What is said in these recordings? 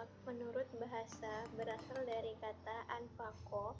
Infak menurut bahasa berasal dari kata anfaqo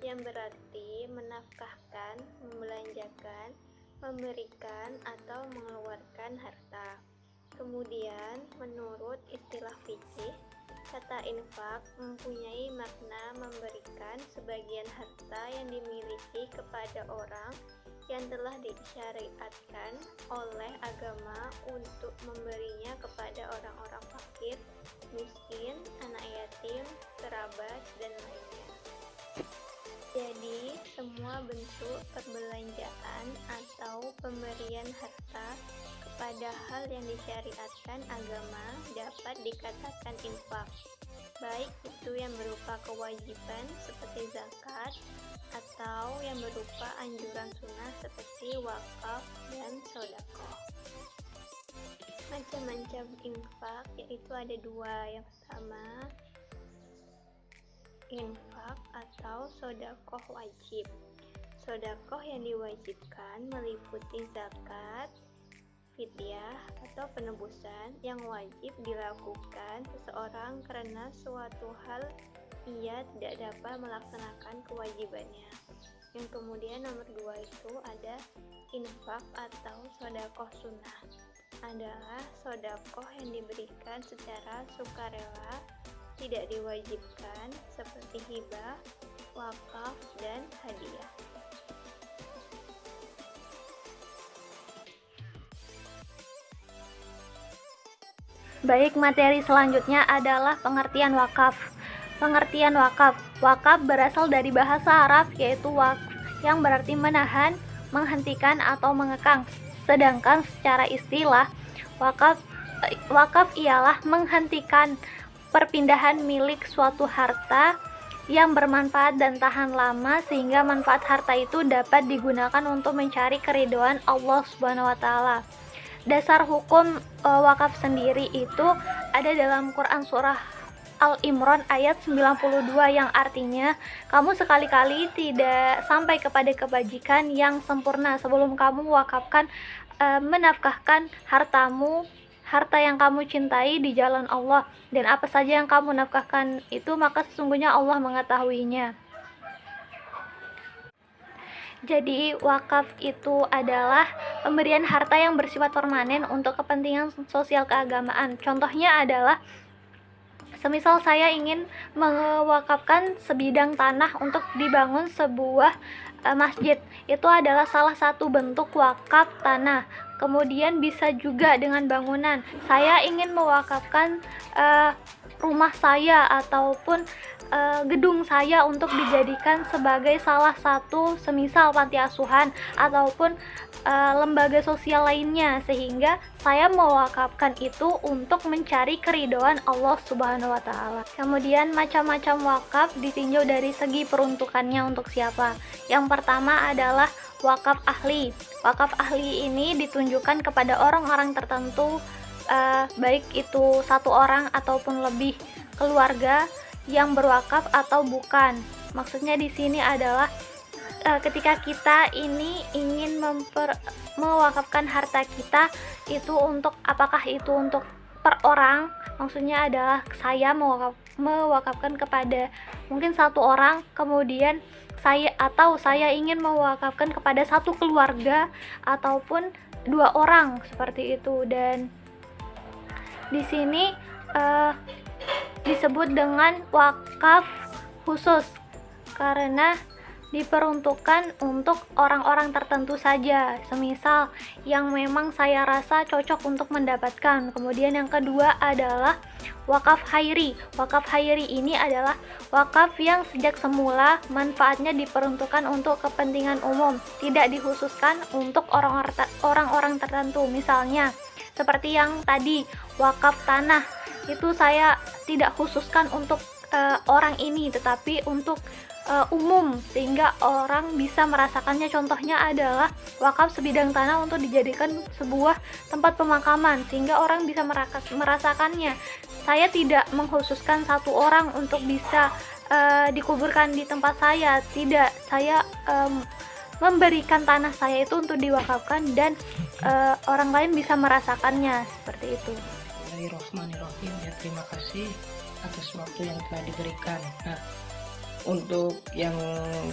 yang berarti menafkahkan, membelanjakan, memberikan atau mengeluarkan harta. Kemudian, menurut istilah fikih, kata infak mempunyai makna memberikan sebagian harta yang dimiliki kepada orang yang telah disyariatkan oleh agama untuk memberinya kepada orang-orang fakir, miskin, anak yatim, kerabat, dan lainnya. Jadi, semua bentuk perbelanjaan atau pemberian harta kepada hal yang disyariatkan agama dapat dikatakan infak, baik itu yang berupa kewajiban seperti zakat atau yang berupa anjuran sunnah seperti wakaf dan sedekah. Macam-macam infak yaitu ada dua. Yang pertama, infak atau sedekah wajib. Sedekah yang diwajibkan meliputi zakat, fidyah atau penebusan yang wajib dilakukan seseorang karena suatu hal ia tidak dapat melaksanakan kewajibannya. Yang kemudian nomor 2 itu ada infak atau sedekah sunnah. Adalah sedekah yang diberikan secara sukarela, tidak diwajibkan seperti hibah, wakaf, dan hadiah. Baik, materi selanjutnya adalah pengertian wakaf. Pengertian wakaf. Wakaf berasal dari bahasa Arab yaitu waqf yang berarti menahan, menghentikan atau mengekang. Sedangkan secara istilah, wakaf ialah menghentikan perpindahan milik suatu harta yang bermanfaat dan tahan lama sehingga manfaat harta itu dapat digunakan untuk mencari keridhaan Allah Subhanahu wa taala. Dasar hukum wakaf sendiri itu ada dalam Quran surah Al-Imran ayat 92 yang artinya kamu sekali-kali tidak sampai kepada kebajikan yang sempurna sebelum kamu mewakafkan menafkahkan hartamu, harta yang kamu cintai di jalan Allah, dan apa saja yang kamu nafkahkan itu maka sesungguhnya Allah mengetahuinya. Jadi wakaf itu adalah pemberian harta yang bersifat permanen untuk kepentingan sosial keagamaan. Contohnya adalah semisal saya ingin mewakafkan sebidang tanah untuk dibangun sebuah masjid. Itu adalah salah satu bentuk wakaf tanah. Kemudian bisa juga dengan bangunan. Saya ingin mewakafkan rumah saya ataupun gedung saya untuk dijadikan sebagai salah satu semisal panti asuhan ataupun lembaga sosial lainnya, sehingga saya mewakafkan itu untuk mencari keridhaan Allah Subhanahu wa taala. Kemudian macam-macam wakaf ditinjau dari segi peruntukannya untuk siapa. Yang pertama adalah wakaf ahli. Wakaf ahli ini ditunjukkan kepada orang-orang tertentu, baik itu satu orang ataupun lebih keluarga yang berwakaf atau bukan. Maksudnya di sini adalah ketika kita ini ingin mewakafkan harta kita itu untuk apakah itu untuk per orang, maksudnya adalah saya mewakafkan kepada mungkin satu orang, kemudian saya ingin mewakafkan kepada satu keluarga ataupun dua orang seperti itu. Dan di sini disebut dengan wakaf khusus karena diperuntukkan untuk orang-orang tertentu saja, semisal yang memang saya rasa cocok untuk mendapatkan. Kemudian yang kedua adalah wakaf khairi. Wakaf khairi ini adalah wakaf yang sejak semula manfaatnya diperuntukkan untuk kepentingan umum, tidak dikhususkan untuk orang-orang tertentu. Misalnya seperti yang tadi wakaf tanah, itu saya tidak khususkan untuk orang ini tetapi untuk umum sehingga orang bisa merasakannya. Contohnya adalah wakaf sebidang tanah untuk dijadikan sebuah tempat pemakaman sehingga orang bisa merasakannya. Saya tidak mengkhususkan satu orang untuk bisa dikuburkan di tempat saya, tidak. Saya memberikan tanah saya itu untuk diwakafkan dan orang lain bisa merasakannya seperti itu. Bismillahirrahmanirrahim. Ya, terima kasih atas waktu yang telah diberikan. Nah, untuk yang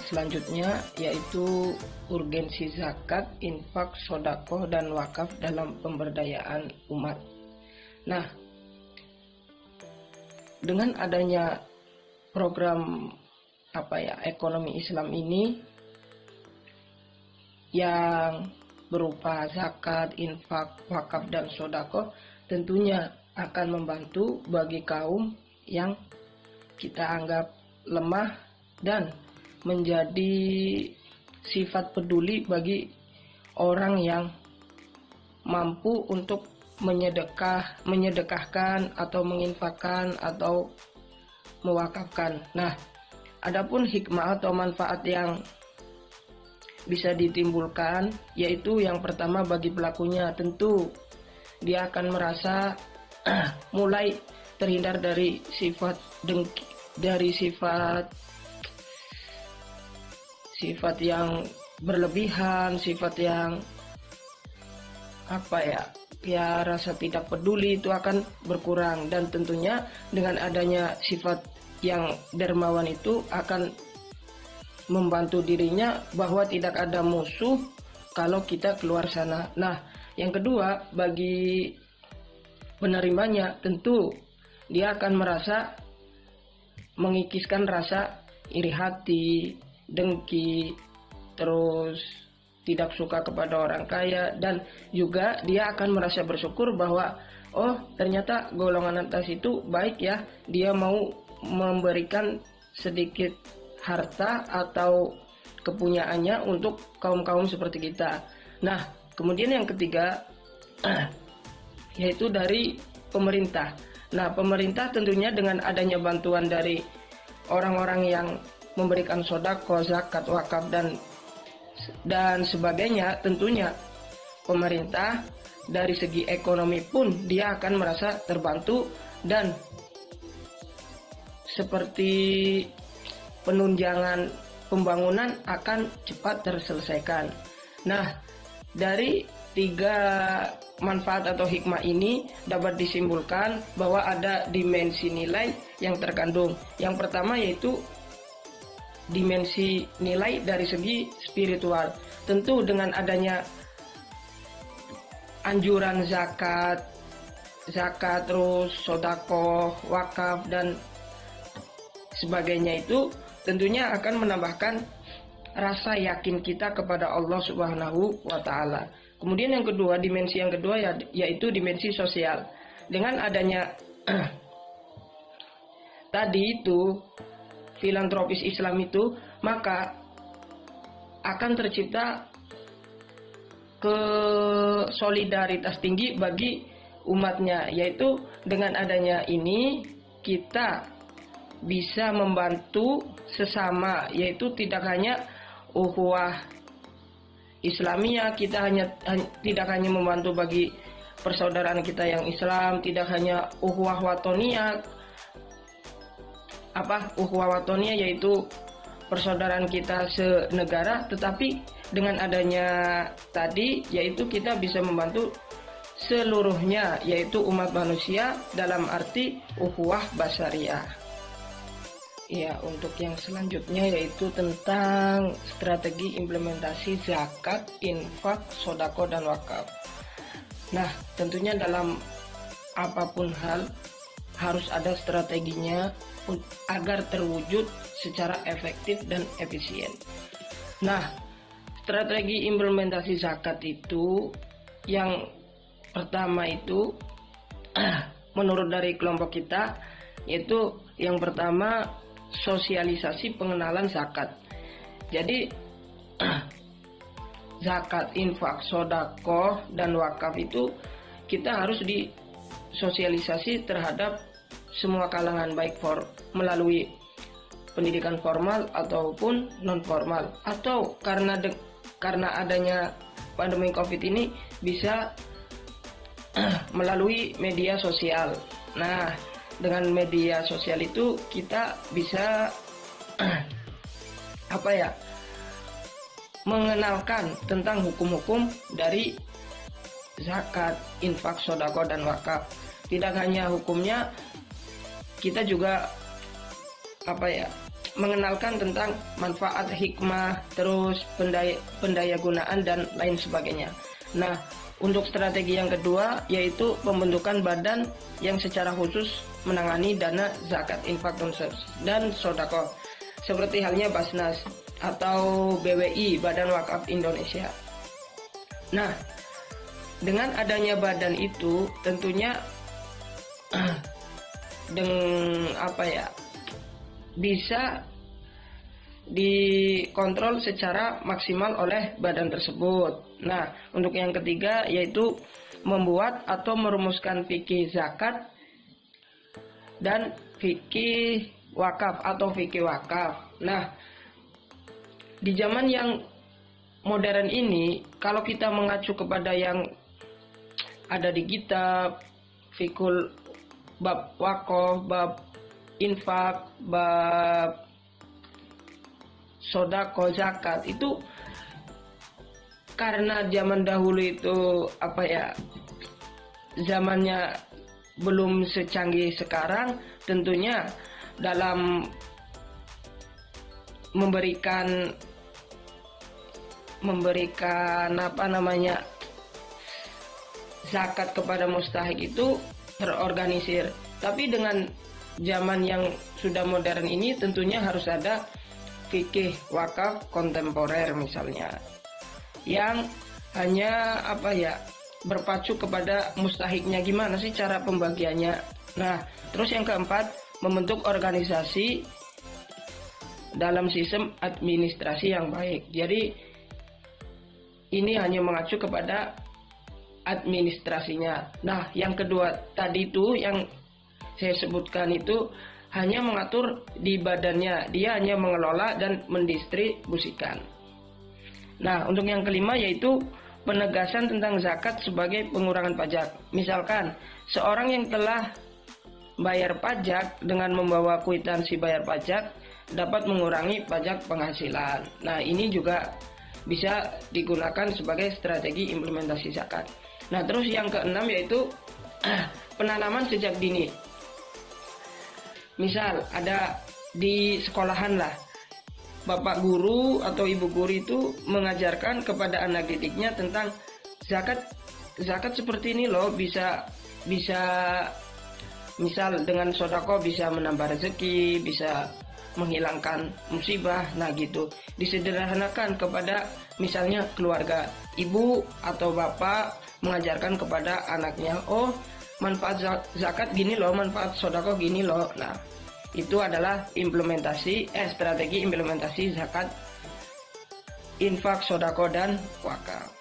selanjutnya yaitu urgensi zakat, infak, sodako, dan wakaf dalam pemberdayaan umat. Nah, dengan adanya program ekonomi Islam ini yang berupa zakat, infak, wakaf, dan sodako, tentunya akan membantu bagi kaum yang kita anggap lemah dan menjadi sifat peduli bagi orang yang mampu untuk menyedekahkan atau menginfakkan atau mewakafkan. Nah, adapun hikmah atau manfaat yang bisa ditimbulkan yaitu yang pertama bagi pelakunya, tentu dia akan merasa mulai terhindar dari sifat dengki, dari sifat yang berlebihan, sifat yang rasa tidak peduli itu akan berkurang, dan tentunya dengan adanya sifat yang dermawan itu akan membantu dirinya bahwa tidak ada musuh kalau kita keluar sana. Nah, yang kedua bagi penerimanya, tentu dia akan merasa mengikiskan rasa iri hati, dengki, terus tidak suka kepada orang kaya, dan juga dia akan merasa bersyukur bahwa oh ternyata golongan atas itu baik ya, dia mau memberikan sedikit harta atau kepunyaannya untuk kaum-kaum seperti kita. Nah, kemudian yang ketiga yaitu dari pemerintah. Nah, pemerintah tentunya dengan adanya bantuan dari orang-orang yang memberikan sodako, zakat, wakaf, dan sebagainya, tentunya pemerintah dari segi ekonomi pun dia akan merasa terbantu, dan seperti penunjangan pembangunan akan cepat terselesaikan. Nah, dari tiga manfaat atau hikmah ini dapat disimpulkan bahwa ada dimensi nilai yang terkandung. Yang pertama yaitu dimensi nilai dari segi spiritual. Tentu dengan adanya anjuran zakat, terus sodako, wakaf, dan sebagainya itu tentunya akan menambahkan rasa yakin kita kepada Allah Subhanahu wa Ta'ala. Kemudian yang kedua, dimensi yang kedua yaitu dimensi sosial. Dengan adanya tadi itu filantropis Islam itu, maka akan tercipta kesolidaritas tinggi bagi umatnya, yaitu dengan adanya ini kita bisa membantu sesama, yaitu tidak hanya ukhuwah Islamiyah, kita tidak hanya membantu bagi persaudaraan kita yang Islam, tidak hanya ukhuwah watoniyah, ukhuwah watoniyah yaitu persaudaraan kita senegara, tetapi dengan adanya tadi yaitu kita bisa membantu seluruhnya, yaitu umat manusia dalam arti ukhuwah basariyah. Ya, untuk yang selanjutnya yaitu tentang strategi implementasi zakat, infak, sodako, dan wakaf. Nah, tentunya dalam apapun hal harus ada strateginya agar terwujud secara efektif dan efisien. Nah, strategi implementasi zakat itu yang pertama itu menurut dari kelompok kita yaitu yang pertama sosialisasi pengenalan zakat. Jadi zakat, infak, sodako, dan wakaf itu kita harus disosialisasi terhadap semua kalangan, baik melalui pendidikan formal ataupun non formal, atau karena adanya pandemi Covid ini bisa melalui media sosial. Nah, dengan media sosial itu kita bisa mengenalkan tentang hukum-hukum dari zakat, infak, sodako, dan wakaf. Tidak hanya hukumnya, kita juga mengenalkan tentang manfaat hikmah, terus pendaya gunaan dan lain sebagainya. Nah, untuk strategi yang kedua yaitu pembentukan badan yang secara khusus menangani dana zakat, infak, dan sodako, seperti halnya Basnas atau BWI, Badan Wakaf Indonesia. Nah, dengan adanya badan itu tentunya bisa dikontrol secara maksimal oleh badan tersebut. Nah, untuk yang ketiga yaitu membuat atau merumuskan fikih zakat dan fikih wakaf atau fikih wakaf. Nah, di zaman yang modern ini, kalau kita mengacu kepada yang ada di kitab fikul bab wakaf, bab infak, bab sodako, zakat, itu karena zaman dahulu itu zamannya belum secanggih sekarang, tentunya dalam memberikan zakat kepada mustahik itu terorganisir. Tapi dengan zaman yang sudah modern ini tentunya harus ada fikih wakaf kontemporer misalnya, yang hanya berpacu kepada mustahiknya, gimana sih cara pembagiannya. Nah, terus yang keempat, membentuk organisasi dalam sistem administrasi yang baik. Jadi ini hanya mengacu kepada administrasinya. Nah, yang kedua tadi itu yang saya sebutkan itu hanya mengatur di badannya, dia hanya mengelola dan mendistribusikan. Nah, untuk yang kelima yaitu penegasan tentang zakat sebagai pengurangan pajak. Misalkan seorang yang telah bayar pajak dengan membawa kwitansi bayar pajak dapat mengurangi pajak penghasilan. Nah, ini juga bisa digunakan sebagai strategi implementasi zakat. Nah, terus yang keenam yaitu penanaman sejak dini. Misal ada di sekolahan lah, bapak guru atau ibu guru itu mengajarkan kepada anak didiknya tentang zakat seperti ini loh, bisa misal dengan sodako bisa menambah rezeki, bisa menghilangkan musibah. Nah gitu, disederhanakan kepada misalnya keluarga, ibu atau bapak mengajarkan kepada anaknya, oh manfaat zakat gini loh, manfaat sodako gini loh. Nah itu adalah strategi implementasi zakat, infak, sodako, dan wakaf.